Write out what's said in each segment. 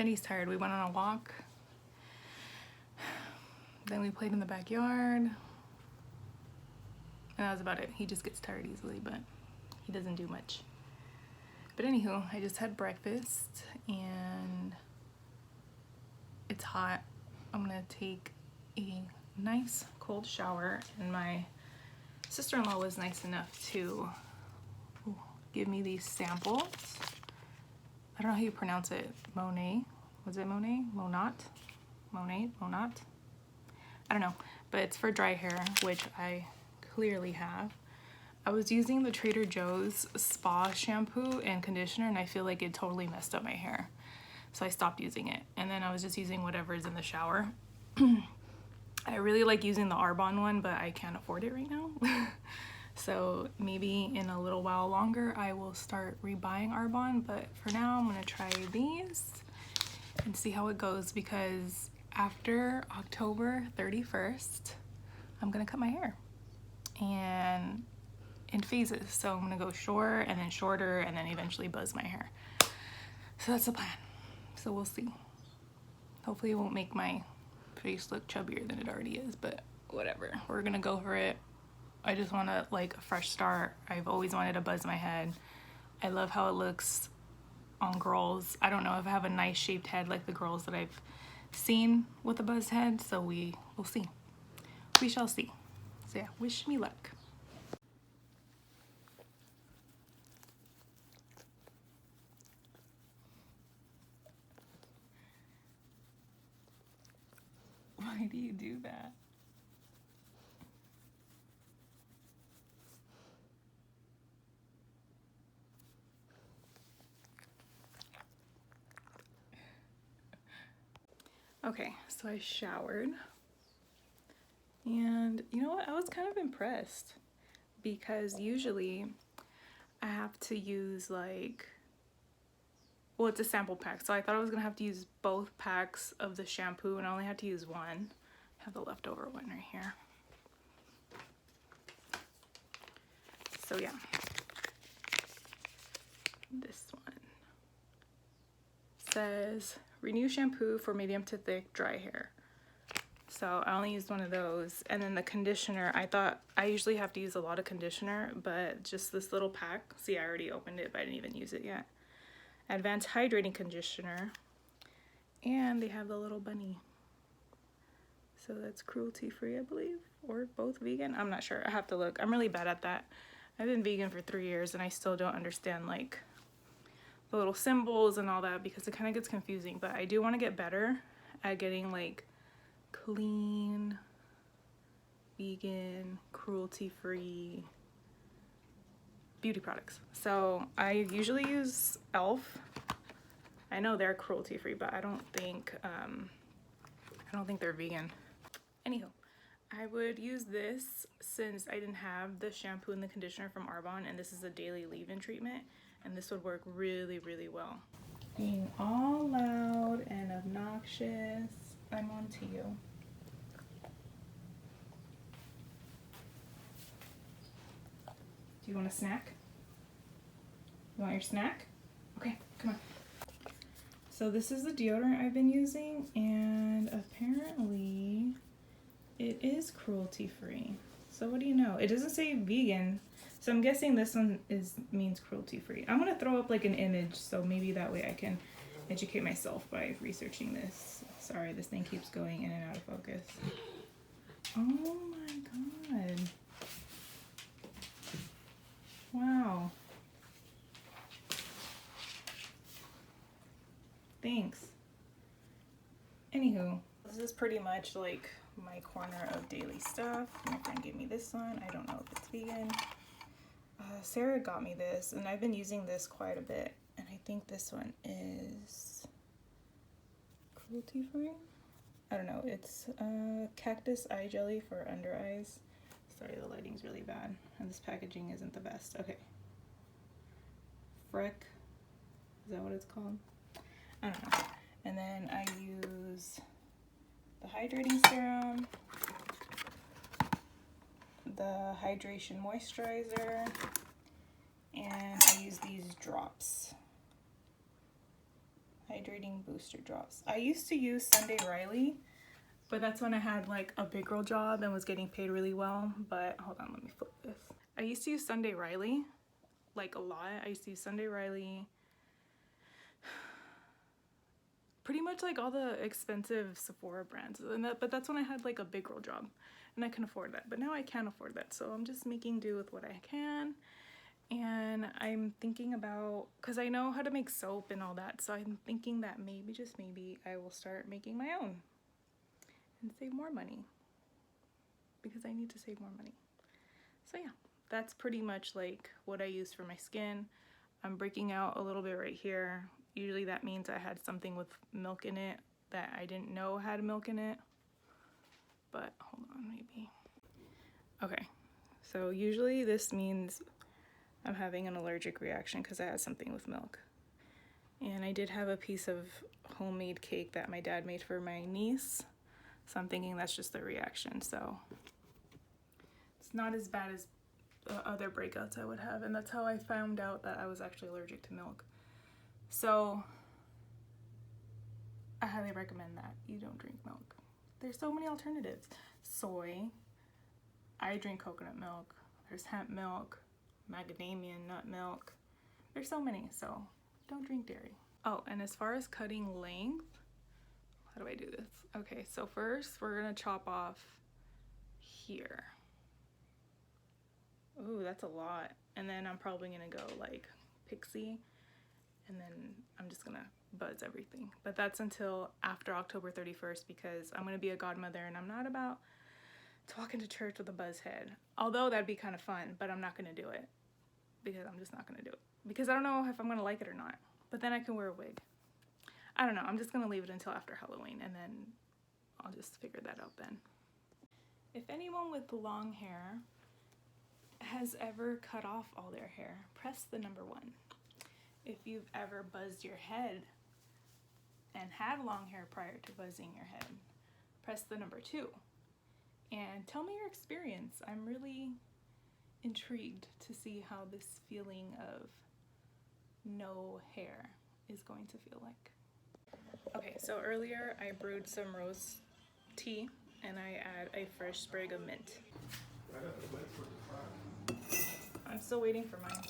Benny's tired. We went on a walk. Then we played in the backyard. And that was about it. He just gets tired easily, but he doesn't do much. But anywho, I just had breakfast and it's hot. I'm gonna take a nice cold shower, and my sister-in-law was nice enough to give me these samples. I don't know how you pronounce it. Monet. Was it Monet? Monat? Monet? Monat? I don't know. But it's for dry hair, which I clearly have. I was using the Trader Joe's spa shampoo and conditioner, and I feel like it totally messed up my hair. So I stopped using it. And then I was just using whatever's in the shower. I really like using the Arbonne one, but I can't afford it right now. So maybe in a little while longer, I will start rebuying Arbonne. But for now, I'm gonna try these and see how it goes, because after October 31st, I'm gonna cut my hair. And in phases. So I'm gonna go short and then shorter and then eventually buzz my hair. So that's the plan. So we'll see. Hopefully it won't make my face look chubbier than it already is, but whatever. We're gonna go for it. I just want to like a fresh start. I've always wanted to buzz my head. I love how it looks on girls. I don't know if I have a nice shaped head like the girls that I've seen with a buzzed head, so we will see. We shall see. So yeah, wish me luck. Why do you do that? Okay, so I showered, and you know what? I was kind of impressed, because usually I have to use like, well, it's a sample pack, so I thought I was gonna have to use both packs of the shampoo, and I only had to use one. I have the leftover one right here. So yeah, this one says renew shampoo for medium to thick dry hair. So I only used one of those. And then the conditioner, I thought I usually have to use a lot of conditioner, but just this little pack. See, I already opened it, but I didn't even use it yet. Advanced hydrating conditioner, and they have the little bunny. So that's cruelty free, I believe, or both vegan. I'm not sure. I have to look. I'm really bad at that. I've been vegan for 3 years and I still don't understand like the little symbols and all that, because it kind of gets confusing. But I do want to get better at getting like clean, vegan, cruelty free beauty products. So I usually use e.l.f. I know they're cruelty free, but I don't think they're vegan. Anywho, I would use this since I didn't have the shampoo and the conditioner from Arbonne, and this is a daily leave-in treatment, and this would work really, really well. Being all loud and obnoxious, I'm on to you. Do you want a snack? You want your snack? Okay, come on. So this is the deodorant I've been using, and apparently it is cruelty free. So what do you know? It doesn't say vegan, so I'm guessing this one means cruelty free. I'm gonna throw up like an image, so maybe that way I can educate myself by researching this. Sorry, this thing keeps going in and out of focus. Oh my god. Wow. Thanks. Anywho, this is pretty much like my corner of daily stuff. My friend gave me this one. I don't know if it's vegan. Sarah got me this, and I've been using this quite a bit, and I think this one is cruelty free. I don't know. It's cactus eye jelly for under eyes. Sorry, the lighting's really bad, and this packaging isn't the best. Okay. Frick. Is that what it's called? I don't know. And then I use the hydrating serum, the hydration moisturizer, and I use these drops. hydrating booster drops. I used to use Sunday Riley, but that's when I had like a big girl job and was getting paid really well. But hold on, let me flip this. I used to use Sunday Riley like a lot. I used to use Sunday Riley, pretty much like all the expensive Sephora brands, but that's when I had like a big girl job and I can afford that. But now I can't afford that, so I'm just making do with what I can. And I'm thinking about, because I know how to make soap and all that, so I'm thinking that maybe, just maybe, I will start making my own and save more money, because I need to save more money. So yeah, that's pretty much like what I use for my skin. I'm breaking out a little bit right here. Usually that means I had something with milk in it that I didn't know had milk in it. But hold on, maybe. Okay, so usually this means I'm having an allergic reaction because I had something with milk. And I did have a piece of homemade cake that my dad made for my niece. So I'm thinking that's just the reaction. So it's not as bad as other breakouts I would have. And that's how I found out that I was actually allergic to milk. So I highly recommend that you don't drink milk. There's so many alternatives. Soy. I drink coconut milk. There's hemp milk, macadamia nut milk. There's so many, so don't drink dairy. Oh, and as far as cutting length, how do I do this? Okay, so first we're gonna chop off here. Ooh, that's a lot. And then I'm probably gonna go like pixie, and then I'm just gonna buzz everything. But that's until after October 31st, because I'm gonna be a godmother and I'm not about to walk into church with a buzz head. Although that'd be kind of fun, but I'm not gonna do it, because I'm just not gonna do it. Because I don't know if I'm gonna like it or not. But then I can wear a wig. I don't know, I'm just gonna leave it until after Halloween, and then I'll just figure that out then. If anyone with long hair has ever cut off all their hair, press the number 1. If you've ever buzzed your head and had long hair prior to buzzing your head, press the number 2. And tell me your experience. I'm really intrigued to see how this feeling of no hair is going to feel like. Okay, so earlier I brewed some rose tea and I add a fresh sprig of mint. I'm still waiting for mine.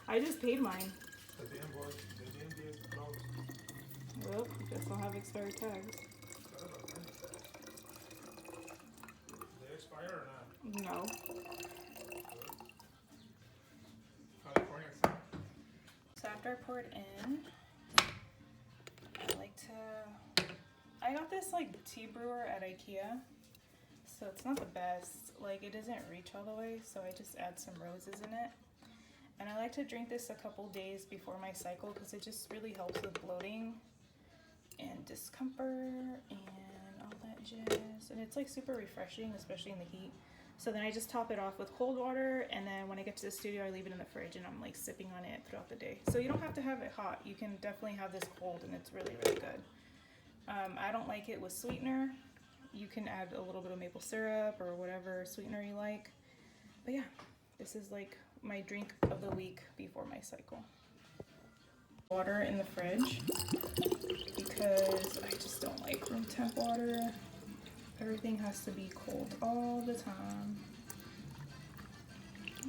I just paid mine. Well, guess I'll have expired tags. They expire or not? No. California. So after I pour it in, I got this like tea brewer at IKEA. So it's not the best, like it doesn't reach all the way, so I just add some roses in it. And I like to drink this a couple days before my cycle because it just really helps with bloating and discomfort and all that jazz. And it's like super refreshing, especially in the heat. So then I just top it off with cold water, and then when I get to the studio I leave it in the fridge and I'm like sipping on it throughout the day. So you don't have to have it hot, you can definitely have this cold and it's really, really good. I don't like it with sweetener. You can add a little bit of maple syrup or whatever sweetener you like. But yeah, this is like my drink of the week before my cycle. Water in the fridge because I just don't like room temp water. Everything has to be cold all the time.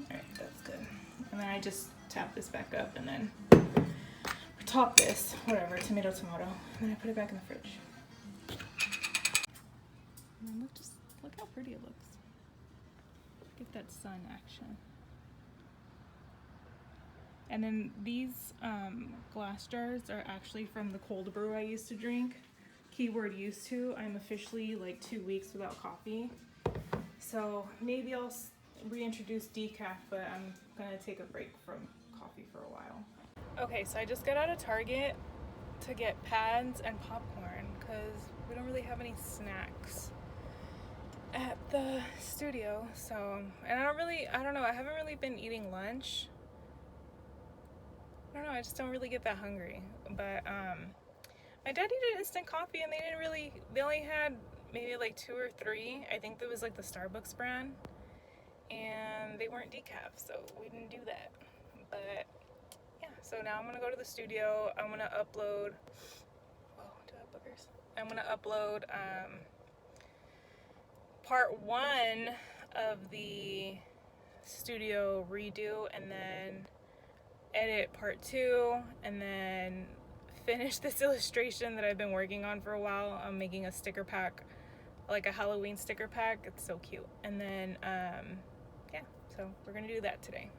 Alright, that's good. And then I just tap this back up and then top this, whatever, tomato, and then I put it back in the fridge. And then look how pretty it looks. Get that sun action. And then these glass jars are actually from the cold brew I used to drink. Keyword used to. I'm officially like 2 weeks without coffee. So maybe I'll reintroduce decaf, but I'm gonna take a break from coffee for a while. Okay, so I just got out of Target to get pads and popcorn because we don't really have any snacks at the studio. So, and I don't know, I haven't really been eating lunch. I don't know, I just don't really get that hungry. But my dad needed instant coffee and they only had maybe like 2 or 3. I think there was like the Starbucks brand, and they weren't decaf, so we didn't do that. But yeah, So now I'm gonna go to the studio. I'm gonna upload, oh, do I have boogers? I'm gonna upload part 1 of the studio redo, and then edit part 2, and then finish this illustration that I've been working on for a while. I'm making a sticker pack, like a Halloween sticker pack. It's so cute. And then yeah, so we're gonna do that today.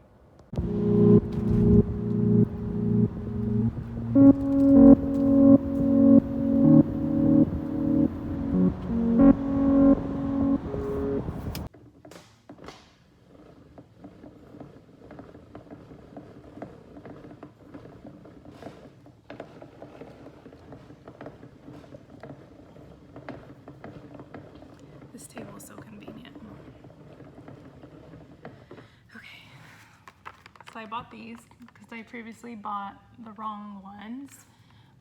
This table is so convenient. Okay, so I bought these because I previously bought the wrong ones.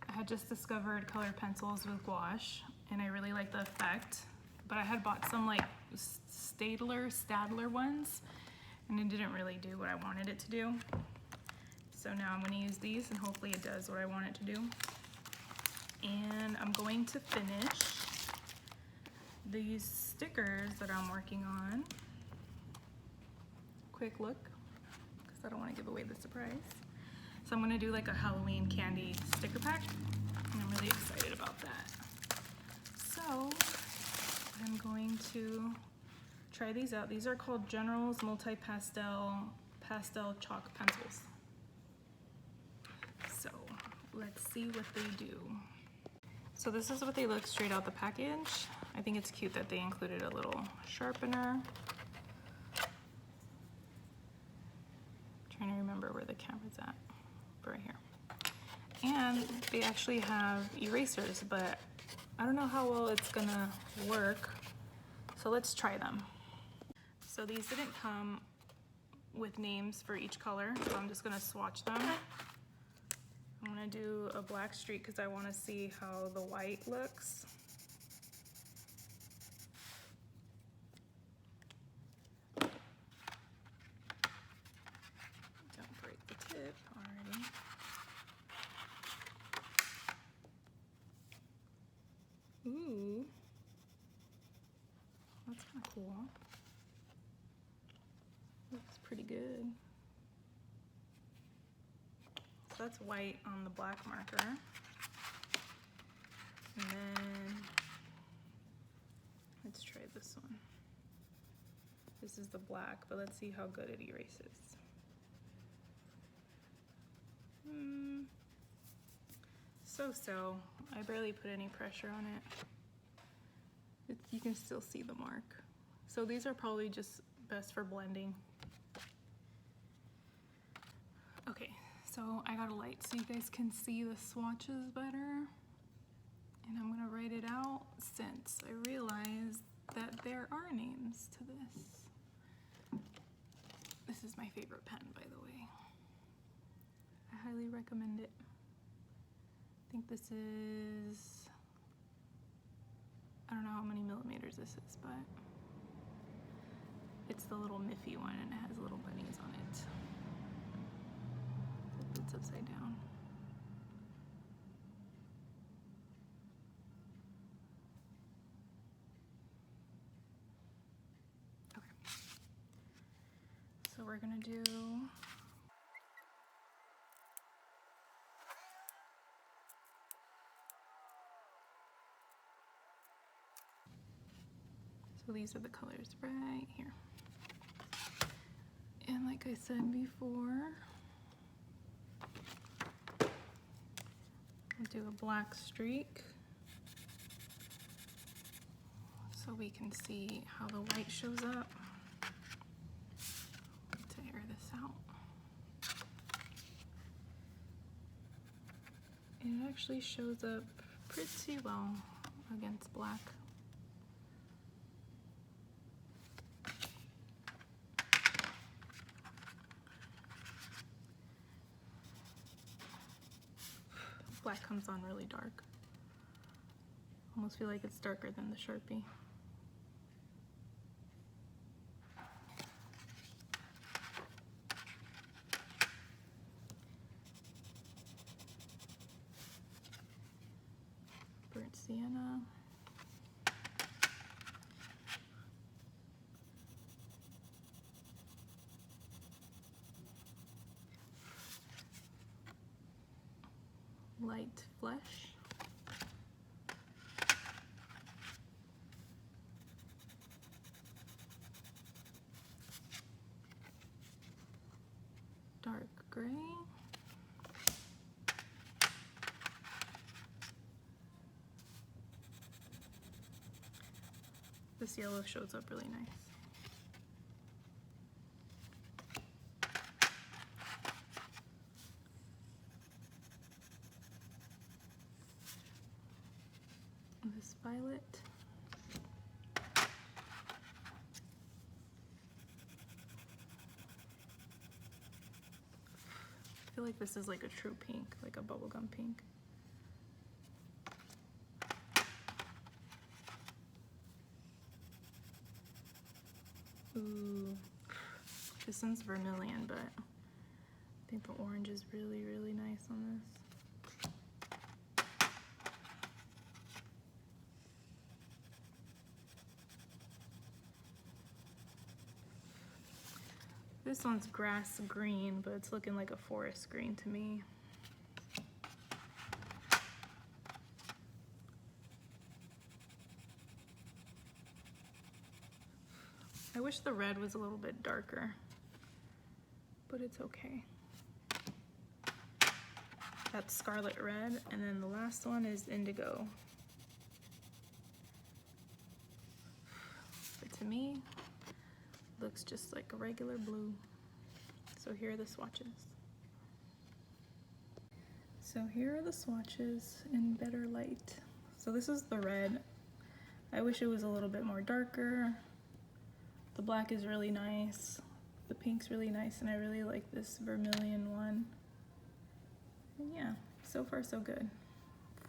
I had just discovered colored pencils with gouache, and I really like the effect, but I had bought some like Stadler ones, and it didn't really do what I wanted it to do. So now I'm going to use these, and hopefully it does what I want it to do. And I'm going to finish these stickers that I'm working on. Quick look, because I don't want to give away the surprise. So I'm going to do like a Halloween candy sticker pack, and I'm really excited about that. So I'm going to try these out. These are called General's Multi-Pastel Chalk Pencils. So let's see what they do. So this is what they look straight out the package. I think it's cute that they included a little sharpener. Trying to remember where the camera's at. Right here. And they actually have erasers, but I don't know how well it's gonna work. So let's try them. So these didn't come with names for each color, so I'm just gonna swatch them. I'm gonna do a black streak because I want to see how the white looks. Don't break the tip already. Ooh, that's kind of cool. Looks pretty good. So that's white on the black marker. And then let's try this one. This is the black, but let's see how good it erases. So-so. I barely put any pressure on it. You can still see the mark. So these are probably just best for blending. Okay, so I got a light so you guys can see the swatches better. And I'm gonna write it out since I realized that there are names to this. This is my favorite pen, by the way. I highly recommend it. I think this is, I don't know how many millimeters this is, but it's the little Miffy one, and it has little bunnies on it. It's upside down. Okay. So we're gonna do so these are the colors right here. And like I said before, we'll do a black streak so we can see how the white shows up. To air this out. It actually shows up pretty well against black. Black comes on really dark. Almost feel like it's darker than the Sharpie. light flesh. Dark gray. This yellow shows up really nice. This violet. I feel like this is like a true pink, like a bubblegum pink. Ooh, this one's vermilion, but I think the orange is really, really nice on this. This one's grass green, but it's looking like a forest green to me. I wish the red was a little bit darker, but it's okay. That's scarlet red, and then the last one is indigo. But to me, looks just like a regular blue. So here are the swatches. So here are the swatches in better light. So this is the red. I wish it was a little bit more darker. The black is really nice. The pink's really nice, and I really like this vermilion one. And yeah, so far so good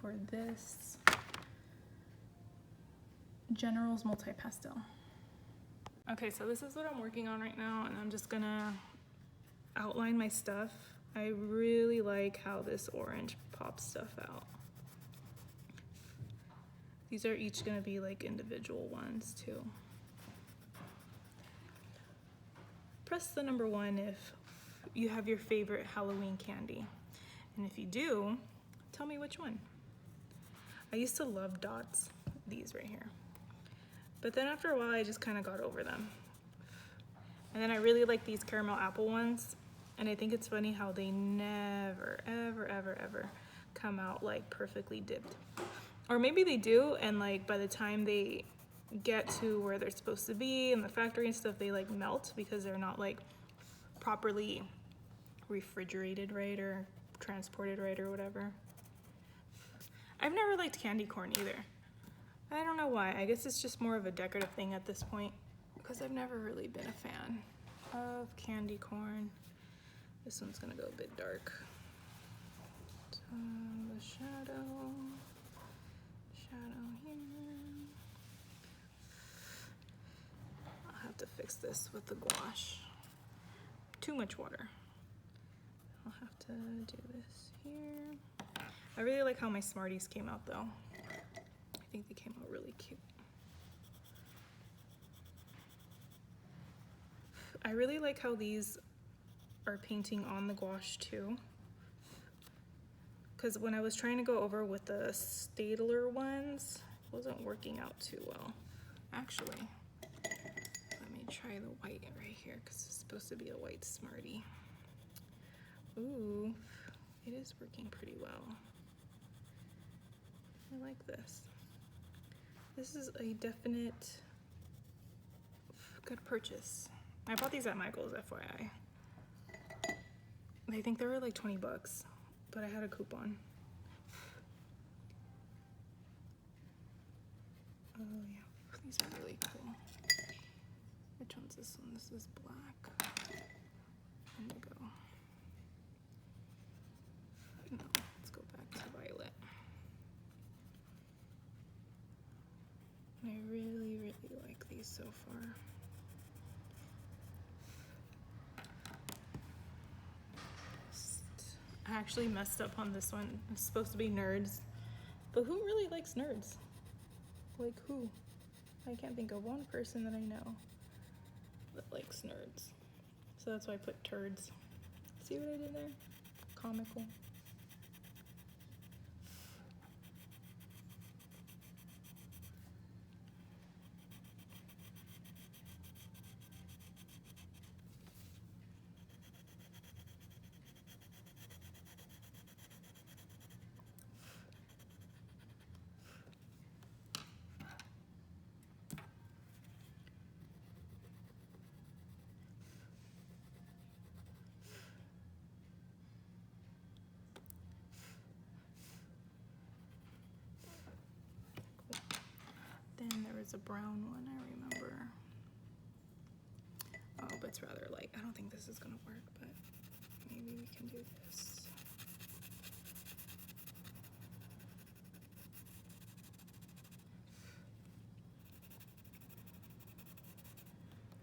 for this General's Multi-Pastel. Okay, so this is what I'm working on right now, and I'm just gonna outline my stuff. I really like how this orange pops stuff out. These are each gonna be like individual ones too. Press the number 1 if you have your favorite Halloween candy. And if you do, tell me which one. I used to love dots, these right here. But then after a while, I just kind of got over them. And then I really like these caramel apple ones. And I think it's funny how they never, ever, ever, ever come out like perfectly dipped. Or maybe they do, and like by the time they get to where they're supposed to be in the factory and stuff, they like melt because they're not like properly refrigerated right or transported right or whatever. I've never liked candy corn either. I don't know why. I guess it's just more of a decorative thing at this point because I've never really been a fan of candy corn. This one's gonna go a bit dark. The shadow here. I'll have to fix this with the gouache. Too much water. I'll have to do this here. I really like how my Smarties came out though. I think they came out really cute. I really like how these are painting on the gouache too. Because when I was trying to go over with the Stadler ones, it wasn't working out too well. Actually, let me try the white right here because it's supposed to be a white Smartie. Ooh, it is working pretty well. I like this. This is a definite good purchase. I bought these at Michael's, FYI. I think they were like 20 bucks, but I had a coupon. Oh yeah, these are really cool. Which one's this one? This is black. Indigo. No, let's go back to violet. I really, really like these so far. I actually messed up on this one. It's supposed to be nerds, but who really likes nerds? Like who? I can't think of one person that I know that likes nerds. So that's why I put turds. See what I did there? Comical. was a brown one, I remember. Oh, but it's rather light. I don't think this is gonna work, but maybe we can do this.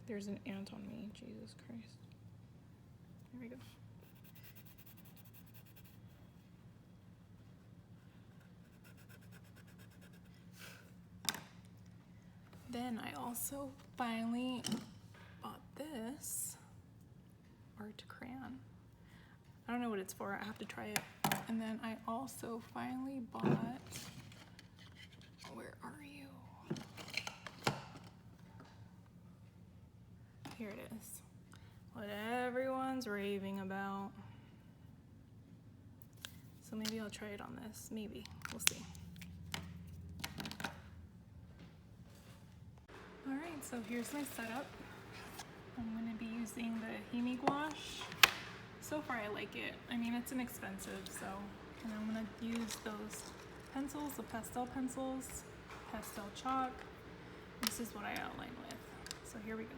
There's an ant on me, Jesus Christ. There we go. Then I also finally bought this art crayon. I don't know what it's for, I have to try it. And then I also finally bought, where are you? Here it is. What everyone's raving about. So maybe I'll try it on this, maybe, we'll see. Alright, so here's my setup. I'm going to be using the Himi gouache. So far I like it. I mean, it's inexpensive, so. And I'm going to use those pencils, the pastel pencils, pastel chalk. This is what I outline with. So here we go.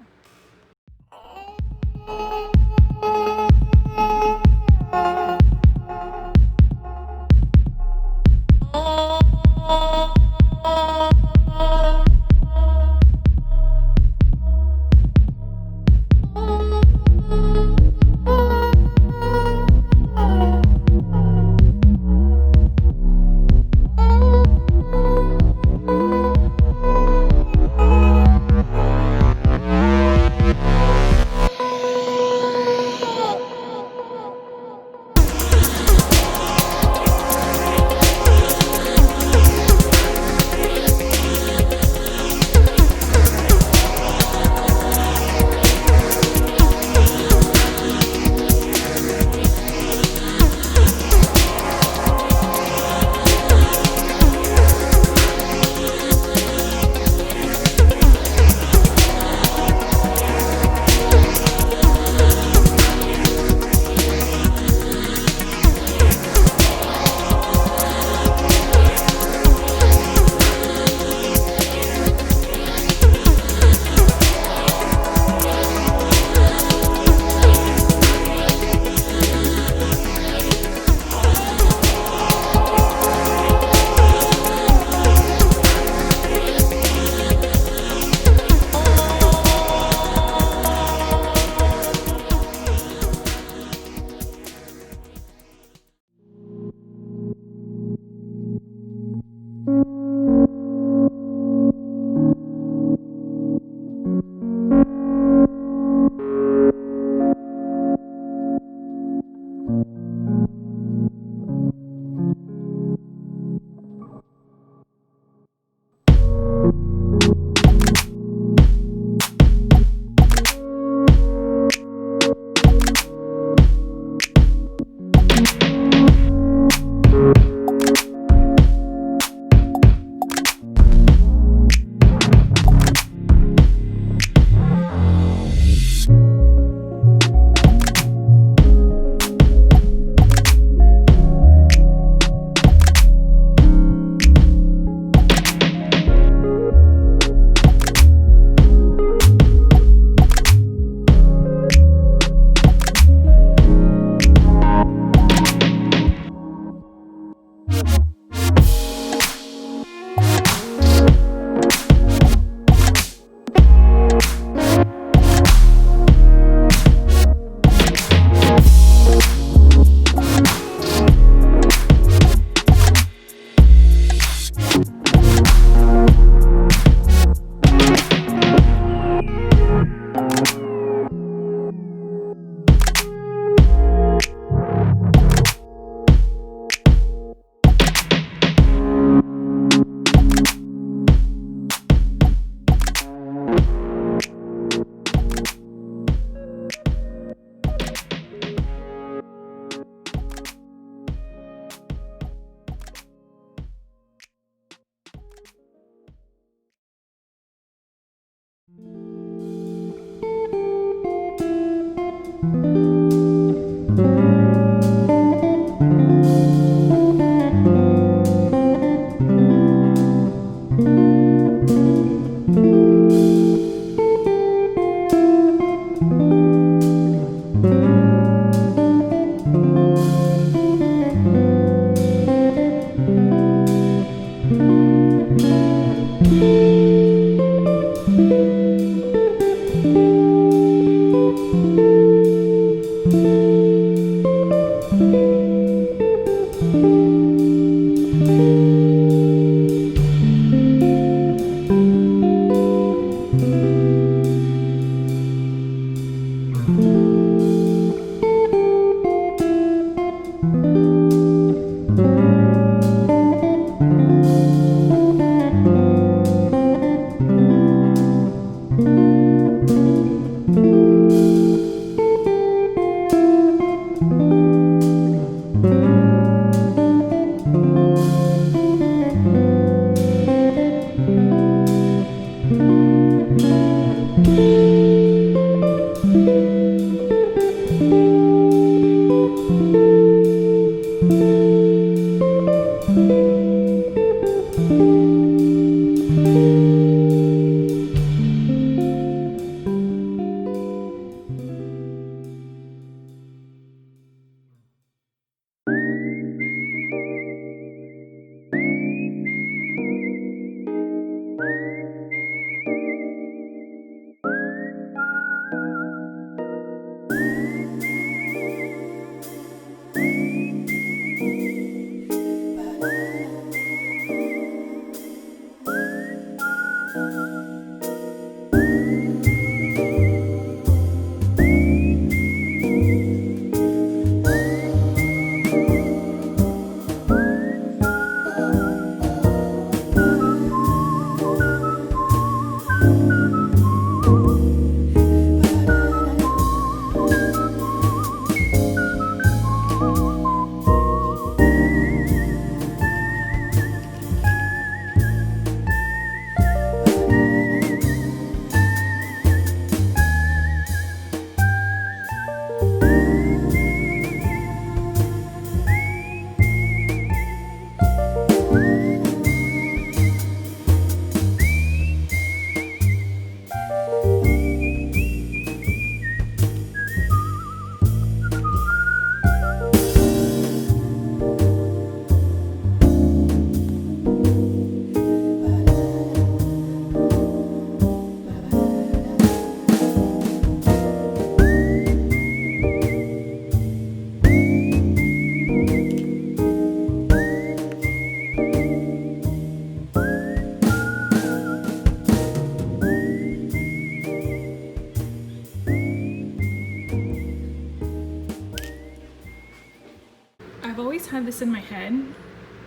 had this in my head,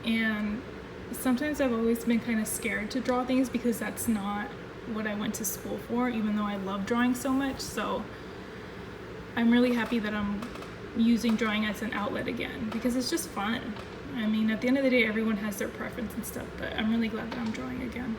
and sometimes I've always been kind of scared to draw things because that's not what I went to school for, even though I love drawing so much. So I'm really happy that I'm using drawing as an outlet again, because it's just fun. I mean, at the end of the day, everyone has their preference and stuff, but I'm really glad that I'm drawing again.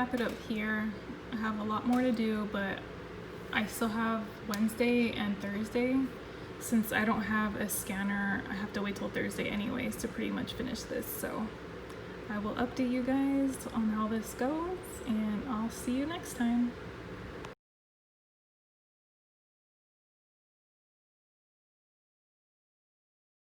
wrap it up here. I have a lot more to do, but I still have Wednesday and Thursday. Since I don't have a scanner, I have to wait till Thursday anyways to pretty much finish this. So I will update you guys on how this goes, and I'll see you next time.